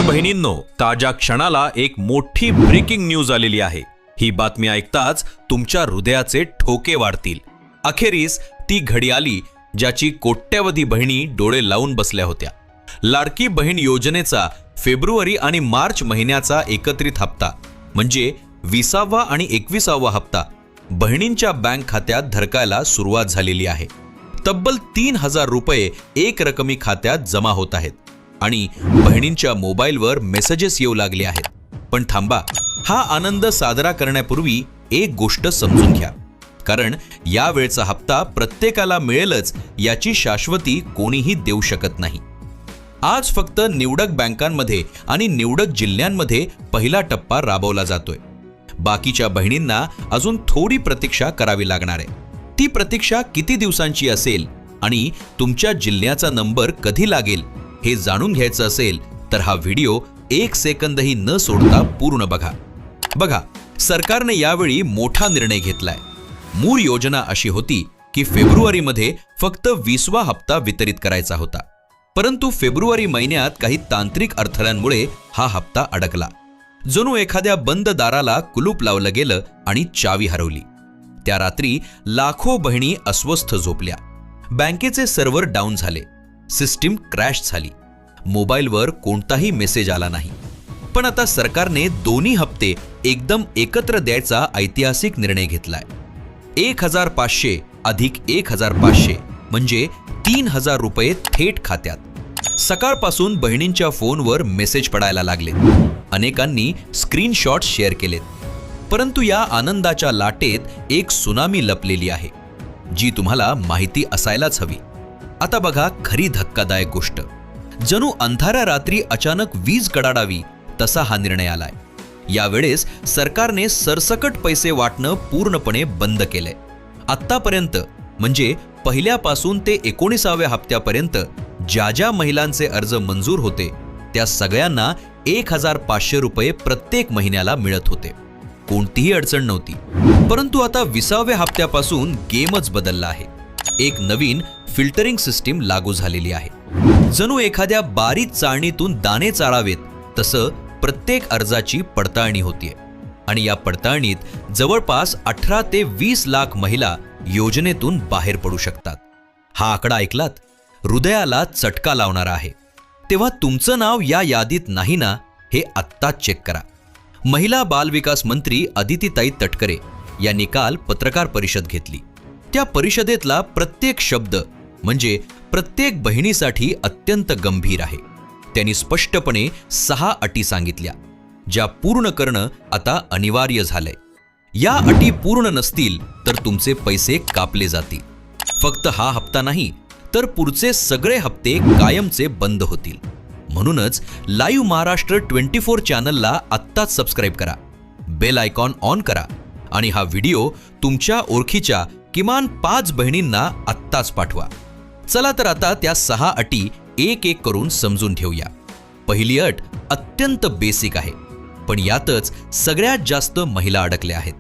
लाडक्या बहिणींनो, ताज्या क्षणाला एक मोठी ब्रेकिंग न्यूज आलेली आहे। ही बातमी ऐकताच तुमच्या हृदयाचे ठोके वाढतील। अखेरीस ती घडी आली ज्याची कोट्यवधी बहिणी डोळे लावून बसल्या होत्या। लाडकी बहीण योजनेचा फेब्रुवारी आणि मार्च महिन्याचा एकत्रित हप्ता म्हणजे 20वा आणि 21वा हप्ता बहिणींच्या बँक खात्यात धरकायला सुरुवात झालेली आहे। तब्बल 3000 रुपये एक रकमी खात्यात जमा होत आहेत आणि बहिणींच्या मोबाईलवर मेसेजेस येऊ लागले आहेत। पण थांबा, हा आनंद साजरा करण्यापूर्वी एक गोष्ट समजून घ्या, कारण या वेळचा हप्ता प्रत्येकाला मिळेलच याची शाश्वती कोणीही देऊ शकत नाही। आज फक्त निवडक बँकांमध्ये आणि निवडक जिल्ह्यांमध्ये पहिला टप्पा राबवला जातोय। बाकीच्या बहिणींना अजून थोडी प्रतीक्षा करावी लागणार आहे। ती प्रतीक्षा किती दिवसांची असेल आणि तुमच्या जिल्ह्याचा नंबर कधी लागेल हे जाणून घ्यायचं असेल तर हा व्हिडिओ 1 सेकंदही न सोडता पूर्ण बघा। सरकारने यावेळी मोठा निर्णय घेतलाय। मूळ योजना अशी होती की फेब्रुवारीमध्ये फक्त 20वा हप्ता वितरित करायचा होता, परंतु फेब्रुवारी महिन्यात काही तांत्रिक अडथळ्यांमुळे हा हप्ता अडकला। जणू एखाद्या बंद दाराला कुलूप लावलं गेलं आणि चावी हरवली। त्या रात्री लाखो बहिणी अस्वस्थ झोपल्या। बँकेचे सर्व्हर डाऊन झाले, सिस्टीम क्रॅश झाली, मोबाईलवर कोणताही मेसेज आला नाही। पण आता सरकारने दोन्ही हप्ते एकदम एकत्र द्यायचा ऐतिहासिक निर्णय घेतलाय। 1500 अधिक 1500 म्हणजे 3000 रुपये थेट खात्यात। सकाळपासून बहिणींच्या फोनवर मेसेज पडायला लागले। अनेकांनी स्क्रीनशॉट शेअर केलेत, परंतु या आनंदाच्या लाटेत एक सुनामी लपलेली आहे जी तुम्हाला माहिती असायलाच हवी। आता बघा खरी धक्कादायक गोष्ट। जणू अंधाऱ्या रात्री अचानक वीज कडाडावी तसा हा निर्णय आलाय। यावेळेस सरकारने सरसकट पैसे वाटणं पूर्णपणे बंद केलंय। आत्तापर्यंत म्हणजे पहिल्यापासून ते 19व्या हप्त्यापर्यंत ज्या महिलांचे अर्ज मंजूर होते त्या सगळ्यांना 1500 रुपये प्रत्येक महिन्याला मिळत होते। कोणतीही अडचण नव्हती। परंतु आता 20व्या हप्त्यापासून गेमच बदलला आहे। एक नवीन फिल्टरिंग सिस्टीम लागू झालेली आहे। जणू एखाद्या बारीक चाळणीतून दाणे चाळावेत तसं प्रत्येक अर्जाची पडताळणी होतीये आणि या पडताळणीत जवळपास 18 ते 20 लाख महिला योजनेतून बाहेर पडू शकतात। हा आकडा ऐकलात, हृदयाला चटका लावणारा आहे। तेव्हा तुमचं नाव या यादीत नाही ना, हे आत्ताच चेक करा। महिला बाल विकास मंत्री अदितीताई तटकरे यांनी काल पत्रकार परिषद घेतली। त्या परिषदेतला प्रत्येक शब्द म्हणजे प्रत्येक बहिणीसाठी अत्यंत गंभीर आहे। त्यांनी स्पष्टपणे 6 अटी सांगितल्या ज्या पूर्ण करणं आता अनिवार्य झालंय। या अटी पूर्ण नसतील तर तुमचे पैसे कापले जातील। फक्त हा हप्ता नाही तर पुढचे सगळे हप्ते कायमचे बंद होतील। म्हणूनच लाईव्ह महाराष्ट्र 24 चॅनलला आत्ताच सबस्क्राईब करा, बेल आयकॉन ऑन करा आणि हा व्हिडिओ तुमच्या ओळखीच्या किमान 5 बहिणींना आत्ताच पाठवा। चला तर आता त्या 6 अटी एक एक करून समजून घेऊया। पहिली अट अत्यंत बेसिक आहे, पण यातच सगळ्यात जास्त महिला अडकल्या आहेत।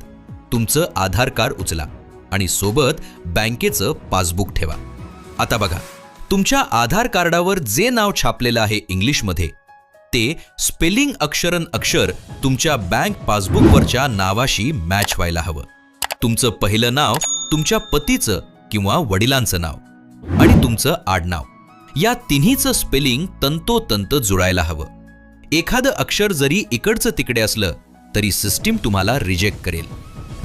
तुमचं आधार कार्ड उचला आणि सोबत बँकेचं पासबुक ठेवा। आता बघा, तुमच्या आधार कार्डावर जे नाव छापलेलं आहे इंग्लिशमध्ये ते स्पेलिंग अक्षरन अक्षर तुमच्या बँक पासबुकवरच्या नावाशी मॅच व्हायला हवं। तुमचं पहिलं नाव तुमच्या पतीचं किंवा वडिलांचं नाव आणि तुमचं आडनाव या तिन्हीचं स्पेलिंग तंतोतंत जुळायला हवं। एखादं अक्षर जरी इकडचं तिकडे असलं तरी सिस्टीम तुम्हाला रिजेक्ट करेल।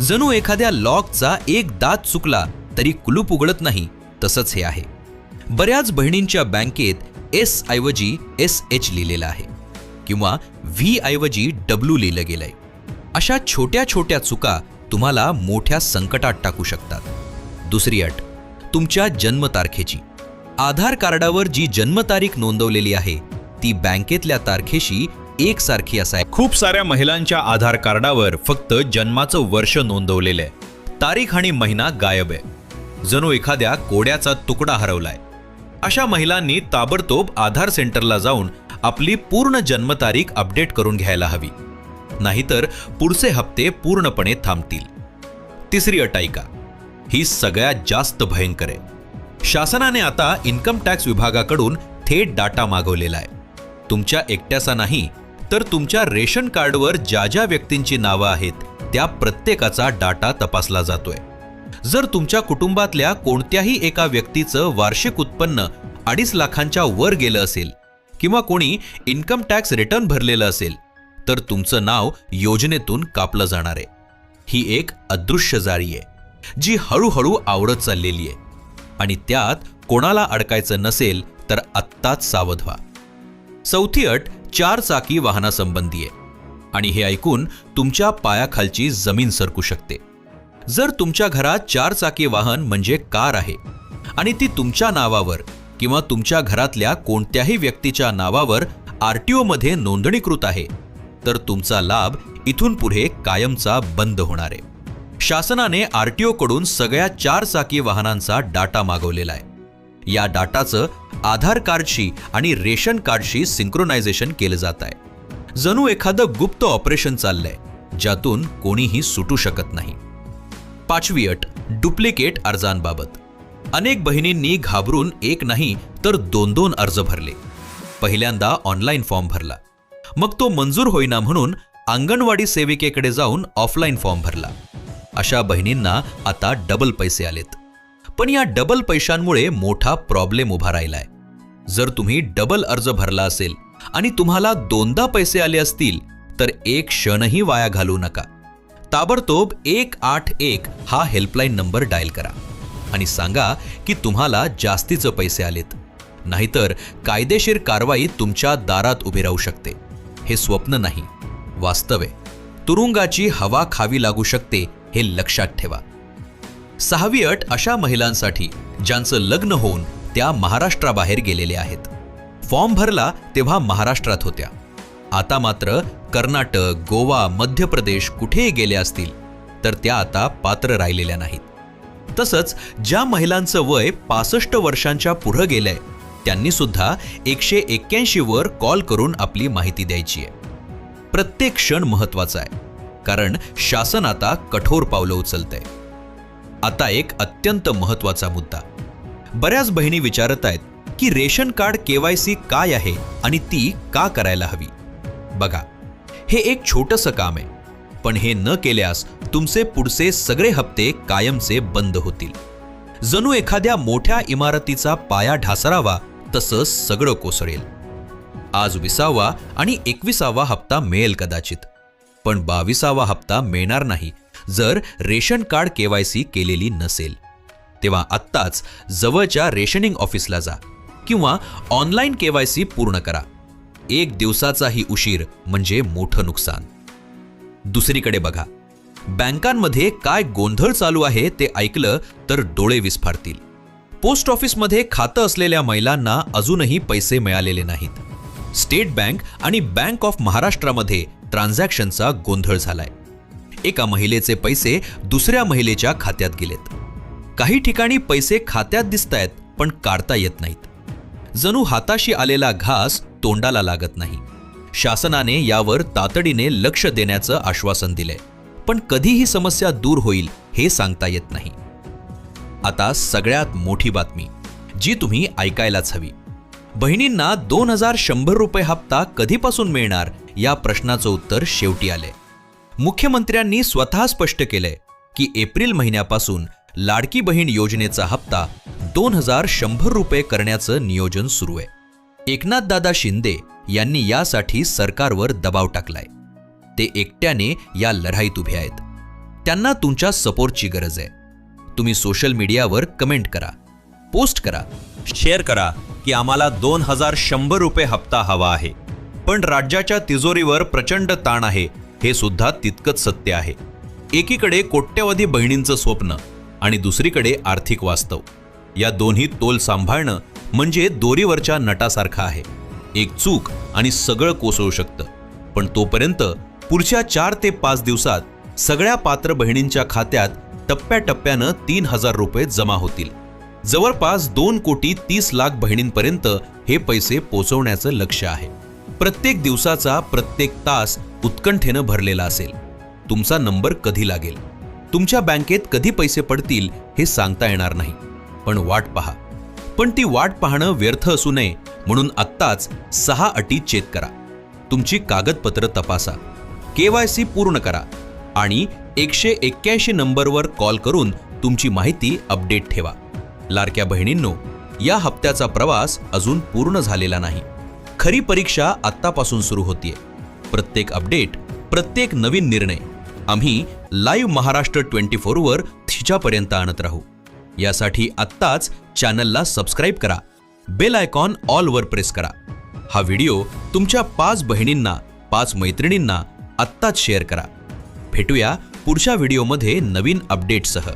जणू एखाद्या लॉकचा एक दात चुकला तरी कुलूप उघडत नाही तसंच हे आहे। बऱ्याच बहिणींच्या बँकेत S ऐवजी SH लिहिलेलं आहे किंवा V ऐवजी W लिहिलं गेलंय। अशा छोट्या छोट्या चुका तुम्हाला मोठ्या संकटात टाकू शकतात। दुसरी अट तुमच्या जन्मतारखेची। आधार कार्डावर जी जन्मतारीख नोंदवलेली आहे ती बँकेतल्या तारखेशी एकसारखी असावी। खूप साऱ्या महिलांच्या आधार कार्डावर फक्त जन्माचं वर्ष नोंदवलेलं आहे, तारीख आणि महिना गायब आहे। जणू एखाद्या कोड्याचा तुकडा हरवलाय। अशा महिलांनी ताबडतोब आधार सेंटरला जाऊन आपली पूर्ण जन्मतारीख अपडेट करून घ्यायला हवी, नाहीतर पुढचे हप्ते पूर्णपणे थांबतील। तिसरी अट ऐका, ही सगळ्यात जास्त भयंकर आहे। शासनाने आता इन्कम टॅक्स विभागाकडून थेट डाटा मागवलेला आहे। तुमच्या एकट्याचा नाही, तर तुमच्या रेशन कार्डवर ज्या ज्या व्यक्तींची नावं आहेत त्या प्रत्येकाचा डाटा तपासला जातोय. जर तुमच्या कुटुंबातल्या कोणत्याही एका व्यक्तीचं वार्षिक उत्पन्न 2.5 लाखांच्या वर गेलं असेल किंवा कोणी इन्कम टॅक्स रिटर्न भरलेलं असेल, तर तुमचं नाव योजनेतून कापलं जाणार आहे. ही एक अदृश्य जाळी आहे जी हळूहळू आवरत चाललेली आहे आणि त्यात कोणाला अडकायचं नसेल तर आत्ताच सावध व्हा. चौथी अट 4 चाकी वाहनासंबंधी आहे आणि हे ऐकून तुमच्या पायाखालची जमीन सरकू शकते. जर तुमच्या घरात 4 चाकी वाहन म्हणजे कार आहे आणि ती तुमच्या नावावर किंवा तुमच्या घरातल्या कोणत्याही व्यक्तीच्या नावावर RTO मध्ये नोंदणीकृत आहे, तर तुमचा लाभ इथून पुढे कायमचा बंद होणार आहे. शासनाने RTO कडून सगळ्या 4 चाकी वाहनांचा डाटा मागवलेला आहे. या डाटाचं आधार कार्डशी आणि रेशन कार्डशी सिंक्रोनायझेशन केलं जात आहे. जणू एखादं गुप्त ऑपरेशन चाललंय ज्यातून कोणीही सुटू शकत नाही. 5वी अट डुप्लिकेट अर्जांबाबत. अनेक बहिणींनी घाबरून एक नाही तर 2-2 अर्ज भरले. पहिल्यांदा ऑनलाईन फॉर्म भरला, मग तो मंजूर होईना म्हणून अंगणवाडी सेविकेकडे जाऊन ऑफलाईन फॉर्म भरला. अशा बहिणींना आता डबल पैसे आलेत. पण या डबल पैशांमुळे मोठा प्रॉब्लेम उभा राहिलाय. जर तुम्ही डबल अर्ज भरला असेल आणि तुम्हाला 2दा पैसे आले असतील तर एक क्षणही वाया घालवू नका. ताबडतोब 181 हा हेल्पलाईन नंबर डायल करा आणि सांगा की तुम्हाला जास्तीचे पैसे आलेत. नाहीतर कायदेशीर कारवाई तुमच्या दारात उभी राहू शकते. हे स्वप्न नाही, वास्तव आहे. तुरुंगाची हवा खावी लागू शकते हे लक्षात ठेवा. 6वी अट अशा महिलांसाठी ज्यांचं लग्न होऊन त्या महाराष्ट्राबाहेर गेलेले आहेत. फॉर्म भरला तेव्हा महाराष्ट्रात होत्या, आता मात्र कर्नाटक, गोवा, मध्य प्रदेश कुठेही गेले असतील तर त्या आता पात्र राहिलेल्या नाहीत. तसंच ज्या महिलांचं वय 65 वर्षांच्या पुढे गेलंय त्यांनी सुद्धा 181 वर कॉल करून आपली माहिती द्यायची आहे. प्रत्येक क्षण महत्वाचा आहे, कारण शासन आता कठोर पावलं उचलतंय. आता एक अत्यंत महत्वाचा मुद्दा. बऱ्याच बहिणी विचारत आहेत की रेशन कार्ड KYC काय आहे आणि ती का करायला हवी. बघा, हे एक छोटंसं काम आहे, पण हे न केल्यास तुमचे पुढचे सगळे हप्ते कायमचे बंद होतील. जणू एखाद्या मोठ्या इमारतीचा पाया ढासरावा तसं सगळं कोसळेल. आज 20वा आणि 21वा हप्ता मिळेल कदाचित, पण 22वा हप्ता मिळणार नाही जर रेशन कार्ड KYC केलेली नसेल. तेव्हा आत्ताच जवळच्या रेशनिंग ऑफिसला जा किंवा ऑनलाईन KYC पूर्ण करा. 1 दिवसाचाही उशीर म्हणजे मोठं नुकसान. दुसरीकडे बघा, बँकांमध्ये काय गोंधळ चालू आहे ते ऐकलं तर डोळे विस्फारतील. पोस्ट ऑफिसमध्ये खातं असलेल्या महिलांना अजूनही पैसे मिळालेले नाहीत. स्टेट बँक आणि बँक ऑफ महाराष्ट्रामध्ये ट्रान्झॅक्शनचा गोंधळ झालाय. एका महिलेचे पैसे दुसऱ्या महिलेच्या खात्यात गेलेत. काही ठिकाणी पैसे खात्यात दिसतायत पण काढता येत नाहीत. जणू हाताशी आलेला घास तोंडाला लागत नाही. शासनाने यावर तातडीने लक्ष देण्याचं आश्वासन दिलंय, पण कधी ही समस्या दूर होईल हे सांगता येत नाही. आता सगळ्यात मोठी बातमी जी तुम्ही ऐकायलाच हवी. बहिणींना 2100 रुपये हप्ता कधीपासून मिळणार या प्रश्नाचं उत्तर शेवटी आलंय. मुख्यमंत्र्यांनी स्वतः स्पष्ट केलंय की एप्रिल महिन्यापासून लाडकी बहीण योजनेचा हप्ता 2100 रुपये करण्याचं नियोजन सुरू आहे. एकनाथदादा शिंदे यांनी यासाठी सरकारवर दबाव टाकलाय. ते एकट्याने या लढाईत उभे आहेत. त्यांना तुमच्या सपोर्टची गरज आहे. तुम्ही सोशल मीडियावर कमेंट करा, पोस्ट करा, शेअर करा की आम्हाला 2100 रुपये हप्ता हवा आहे. पण राज्याच्या तिजोरीवर प्रचंड ताण आहे हे सुद्धा तितकंच सत्य आहे. एकीकडे कोट्यवधी बहिणींचं स्वप्न आणि दुसरीकडे आर्थिक वास्तव. या दोन्ही तोल सांभाळणं म्हणजे दोरीवरच्या नटासारखं आहे. एक चूक आणि सगळं कोसळू शकतं. पण तोपर्यंत पुढच्या 4 ते 5 दिवसात सगळ्या पात्र बहिणींच्या खात्यात टप्प्याटप्प्यानं 3000 रुपये जमा होतील. जवळपास 2,30,00,000 बहिणींपर्यंत हे पैसे पोहोचवण्याचं लक्ष्य आहे. प्रत्येक दिवसाचा प्रत्येक तास उत्कंठेनं भरलेला असेल. तुमचा नंबर कधी लागेल, तुमच्या बँकेत कधी पैसे पडतील हे सांगता येणार नाही. पण वाट पहा, पण ती वाट पाहणं व्यर्थ असू नये म्हणून आत्ताच 6 अटी चेक करा. तुमची कागदपत्र तपासा, KYC पूर्ण करा आणि 181 नंबरवर कॉल करून तुमची माहिती अपडेट ठेवा. लाडक्या बहिणींनो, या हप्त्याचा प्रवास अजून पूर्ण झालेला नाही. खरी परीक्षा आत्तापासून सुरू होतीये. प्रत्येक अपडेट, प्रत्येक नवीन निर्णय आम्ही लाईव्ह महाराष्ट्र 24 वर तिच्यापर्यंत आणत राहू. यासाठी आत्ताच चॅनलला सबस्क्राईब करा, बेल आयकॉन ऑल वर प्रेस करा. हा व्हिडिओ तुमच्या 5 बहिणींना, 5 मैत्रिणींना आत्ताच शेअर करा. भेटूया पुढच्या व्हिडिओमध्ये नवीन अपडेटसह.